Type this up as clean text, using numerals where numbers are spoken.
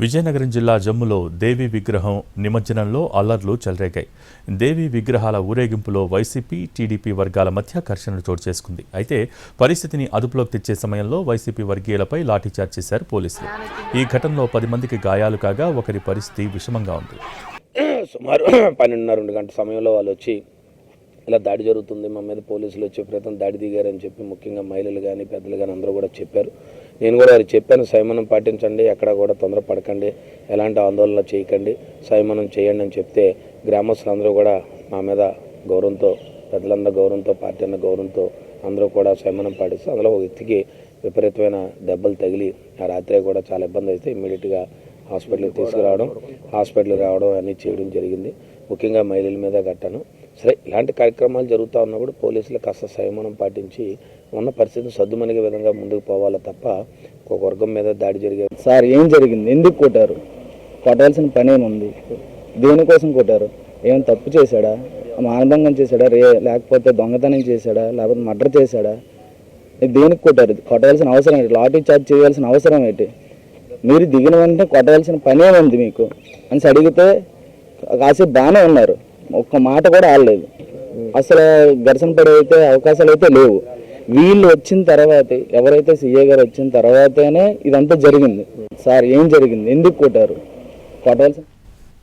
విజయనగరం జిల్లా జమ్ములో దేవి విగ్రహం నిమజ్జనంలో అల్లర్లు చెలరేగాయి. దేవి విగ్రహాల ఊరేగింపులో వైసీపీ, టీడీపీ వర్గాల మధ్య ఘర్షణలు చోటు చేసుకుంది. అయితే పరిస్థితిని అదుపులోకి తెచ్చే సమయంలో వైసీపీ వర్గీయులపై లాఠీచార్జ్ చేశారు పోలీసులు. ఈ ఘటనలో 10 మందికి గాయాలు కాగా ఒకరి పరిస్థితి విషమంగా ఉంది. సుమారు 12:30 గంటల సమయంలో వాళ్ళు వచ్చి ఇలా దాడి జరుగుతుంది, మా మీద పోలీసులు వచ్చే ప్రయత్నం దాడి దిగారని చెప్పి ముఖ్యంగా మహిళలు కానీ పెద్దలు కానీ అందరూ కూడా చెప్పారు. నేను కూడా వారికి చెప్పాను, సంయమనం పాటించండి, ఎక్కడ కూడా తొందరపడకండి, ఎలాంటి ఆందోళన చేయకండి, సంయమనం చేయండి అని చెప్తే గ్రామస్తులందరూ కూడా మా మీద గౌరవంతో, పెద్దలందరూ గౌరవంతో, పార్టీ అన్న గౌరవంతో అందరూ కూడా సంయమనం పాటిస్తూ అందులో ఒక వ్యక్తికి విపరీతమైన దెబ్బలు తగిలి ఆ రాత్రి కూడా చాలా ఇబ్బంది అయితే ఇమ్మీడియట్గా హాస్పిటల్కి హాస్పిటల్కి రావడం అన్నీ చేయడం జరిగింది. ముఖ్యంగా మహిళల మీద గట్టాను. సరే, ఇలాంటి కార్యక్రమాలు జరుగుతూ ఉన్నప్పుడు పోలీసులు కాస్త సంయమనం పాటించి ఉన్న పరిస్థితిని సద్దుమణిగే విధంగా ముందుకు పోవాలి తప్ప ఒక వర్గం మీద దాడి జరిగేది. సార్, ఏం జరిగింది? ఎందుకు కొట్టారు? కొట్టాల్సిన పని ఏముంది? దేనికోసం కొట్టారు? ఏం తప్పు చేశాడా? మానభంగం చేశాడా? లేకపోతే దొంగతనం చేశాడా? లేకపోతే మర్డర్ చేశాడా? దేనికి కొట్టారు? కొట్టాల్సిన అవసరం ఏంటి? లాఠీ చార్జ్ చేయాల్సిన అవసరం ఏంటి? మీరు దిగిన వెంటనే కొట్టాల్సిన పని ఏముంది మీకు అని అడిగితే కాసేపు బాగానే ఉన్నారు, ఒక్క మాట కూడా ఆడలేదు. అసలు ఘర్షణ పడే అవకాశాలు అయితే లేవు. వీళ్ళు వచ్చిన తర్వాతే, ఎవరైతే సీఏ గారు వచ్చిన తర్వాతనే ఇదంతా జరిగింది. సార్, ఏం జరిగింది? ఎందుకు కొట్టారు? కొట్టాల్సిన